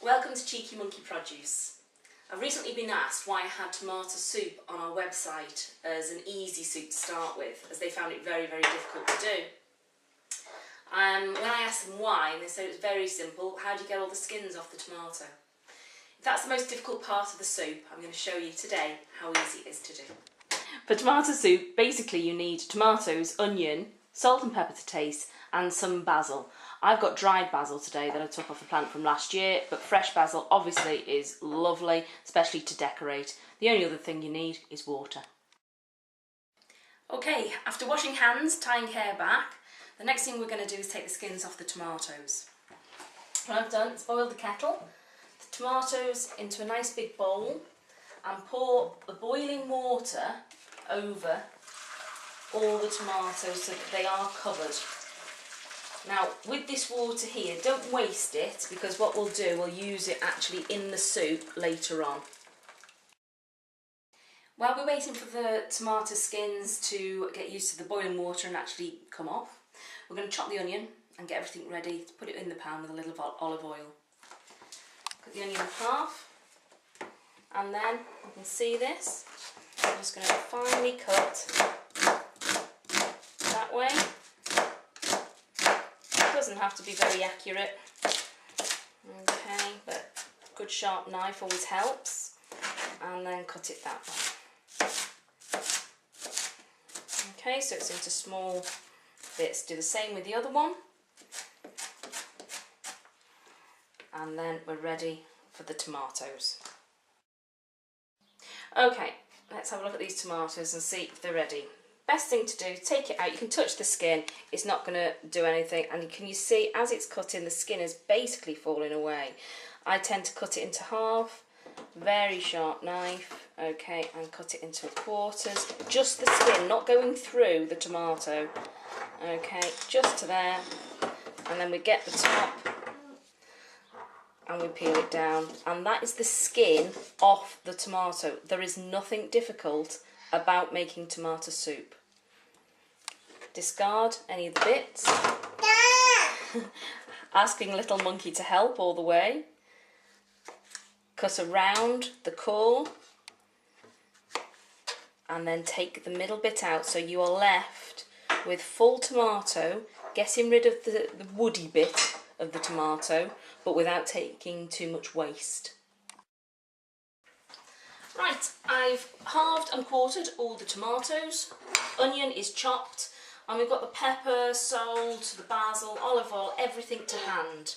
Welcome to Cheeky Monkey Produce. I've recently been asked why I had tomato soup on our website as an easy soup to start with, as they found it very, very difficult to do. When I asked them why, they said it was very simple. How do you get all the skins off the tomato? If that's the most difficult part of the soup, I'm going to show you today how easy it is to do. For tomato soup, basically you need tomatoes, onion, salt and pepper to taste, and some basil. I've got dried basil today that I took off the plant from last year, but fresh basil obviously is lovely, especially to decorate. The only other thing you need is water. Okay, after washing hands, tying hair back, the next thing we're going to do is take the skins off the tomatoes. What I've done is boiled the kettle, the tomatoes into a nice big bowl, and pour the boiling water over all the tomatoes so that they are covered. Now, with this water here, don't waste it, because what we'll do, we'll use it actually in the soup later on. While we're waiting for the tomato skins to get used to the boiling water and actually come off, we're going to chop the onion and get everything ready to put it in the pan with a little olive oil. Cut the onion in half, and then you can see this. I'm just going to finely cut that way. Doesn't have to be very accurate, okay, but a good sharp knife always helps, and then cut it that way. Okay, so it's into small bits. Do the same with the other one, and then we're ready for the tomatoes. Okay, let's have a look at these tomatoes and see if they're ready. Best thing to do, take it out. You can touch the skin, it's not going to do anything, and can you see as it's cutting, the skin is basically falling away. I tend to cut it into half, very sharp knife, okay, and cut it into quarters. Just the skin, not going through the tomato, okay, just to there, and then we get the top and we peel it down, and that is the skin off the tomato. There is nothing difficult about making tomato soup. Discard any of the bits. Asking little monkey to help all the way. Cut around the core and then take the middle bit out, so you are left with full tomato, getting rid of the woody bit of the tomato, but without taking too much waste. Right, I've halved and quartered all the tomatoes, onion is chopped, and we've got the pepper, salt, the basil, olive oil, everything to hand.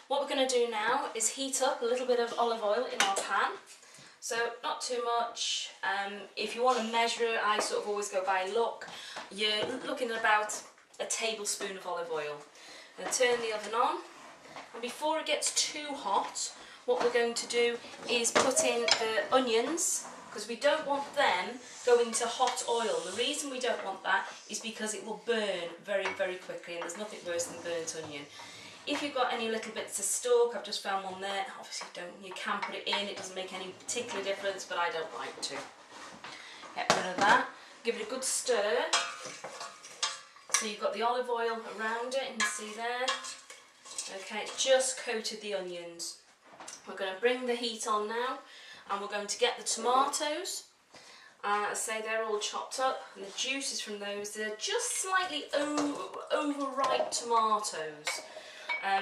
What we're going to do now is heat up a little bit of olive oil in our pan, so not too much. If you want to measure it, I sort of always go by look. You're looking at about a tablespoon of olive oil. I'm going to turn the oven on, and before it gets too hot, what we're going to do is put in the onions, because we don't want them going to hot oil. The reason we don't want that is because it will burn very, very quickly, and there's nothing worse than burnt onion. If you've got any little bits of stalk, I've just found one there, obviously you can put it in, it doesn't make any particular difference, but I don't like to. Get rid of that, give it a good stir. So you've got the olive oil around it, you can see there. Okay, it's just coated the onions. We're going to bring the heat on now, and we're going to get the tomatoes. As I say, they're all chopped up, and the juices from those, they're just slightly overripe tomatoes.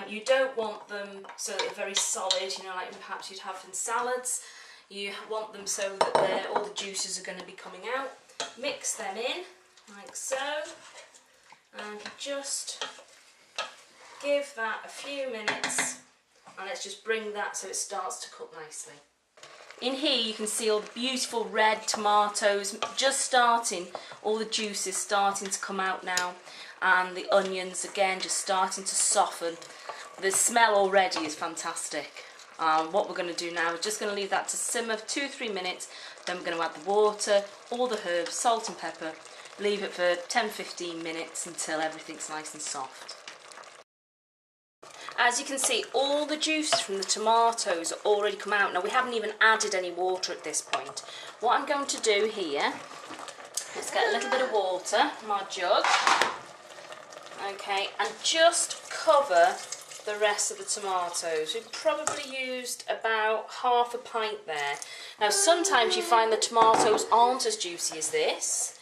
You don't want them so that they're very solid, you know, like perhaps you'd have in salads. You want them so that all the juices are going to be coming out. Mix them in, like so, and just give that a few minutes. And let's just bring that so it starts to cook nicely. In here you can see all the beautiful red tomatoes just starting, all the juices starting to come out now, and the onions again just starting to soften. The smell already is fantastic. What we're going to do now is just going to leave that to simmer for 2-3 minutes, then we're going to add the water, all the herbs, salt and pepper, leave it for 10-15 minutes until everything's nice and soft. As you can see, all the juices from the tomatoes are already come out. Now, we haven't even added any water at this point. What I'm going to do here is get a little bit of water from our jug, okay, and just cover the rest of the tomatoes. We've probably used about half a pint there. Now sometimes you find the tomatoes aren't as juicy as this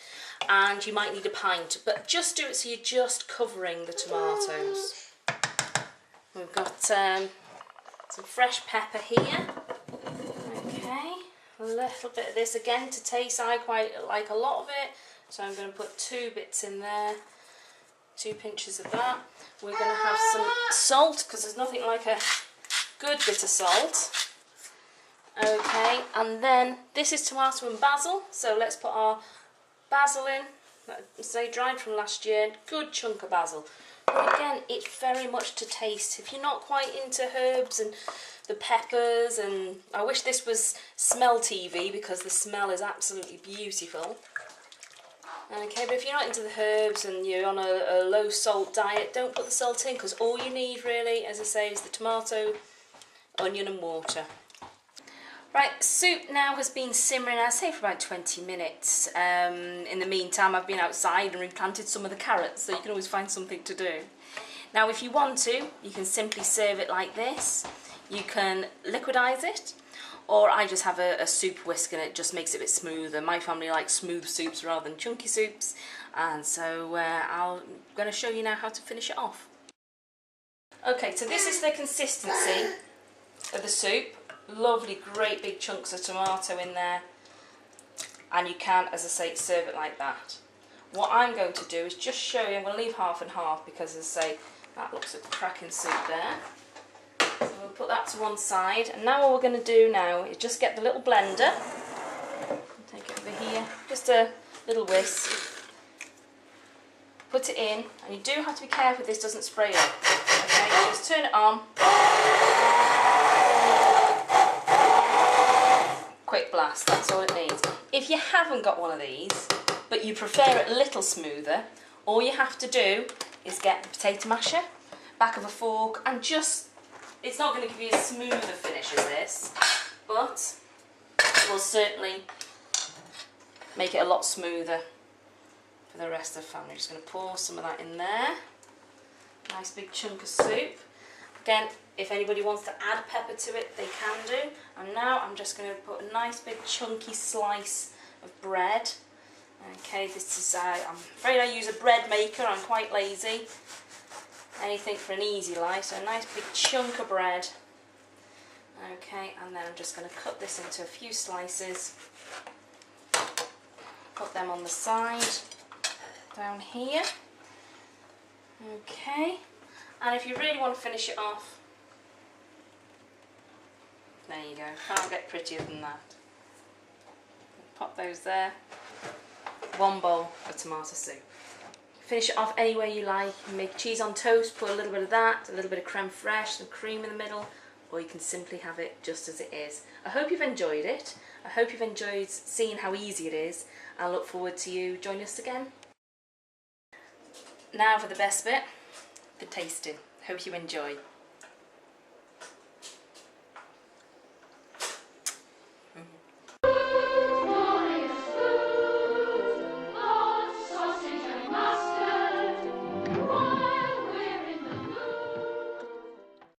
and you might need a pint, but just do it so you're just covering the tomatoes. We've got some fresh pepper here. Okay, a little bit of this again to taste. I quite like a lot of it, so I'm going to put 2 bits in there. 2 pinches of that. We're going to have some salt, because there's nothing like a good bit of salt. Okay, and then this is tomato and basil, so let's put our basil in. Say dried from last year, good chunk of basil. But again, it's very much to taste. If you're not quite into herbs and the peppers, and I wish this was smell TV because the smell is absolutely beautiful. Okay, but if you're not into the herbs and you're on a low salt diet, don't put the salt in, because all you need really, as I say, is the tomato, onion and water. Right, soup now has been simmering, I'd say, for about 20 minutes. In the meantime, I've been outside and replanted some of the carrots, so you can always find something to do. Now, if you want to, you can simply serve it like this. You can liquidize it, or I just have a soup whisk and it just makes it a bit smoother. My family likes smooth soups rather than chunky soups, and so I'm going to show you now how to finish it off. Okay, so this is the consistency of the soup. Lovely, great big chunks of tomato in there, and you can, as I say, serve it like that. What I'm going to do is just show you. I'm going to leave half and half because, as I say, that looks a cracking soup there. So we'll put that to one side, and now what we're going to do now is just get the little blender. Take it over here, just a little whisk. Put it in, and you do have to be careful this doesn't spray up. Okay, just turn it on. Quick blast, that's all it needs. If you haven't got one of these, but you prefer it a little smoother, all you have to do is get the potato masher, back of a fork, and just, it's not going to give you as smooth a finish as this, but it will certainly make it a lot smoother for the rest of the family. Just going to pour some of that in there. Nice big chunk of soup. Again, if anybody wants to add pepper to it, they can do. And now I'm just going to put a nice big chunky slice of bread. Okay, this is, I'm afraid I use a bread maker, I'm quite lazy. Anything for an easy life, so a nice big chunk of bread. Okay, and then I'm just going to cut this into a few slices. Put them on the side, down here. Okay, and if you really want to finish it off, there you go, can't get prettier than that. Pop those there. 1 bowl of tomato soup. Finish it off any way you like. You can make cheese on toast, put a little bit of that, a little bit of creme fraiche, some cream in the middle, or you can simply have it just as it is. I hope you've enjoyed it. I hope you've enjoyed seeing how easy it is. I look forward to you joining us again. Now for the best bit, the tasting. Hope you enjoy.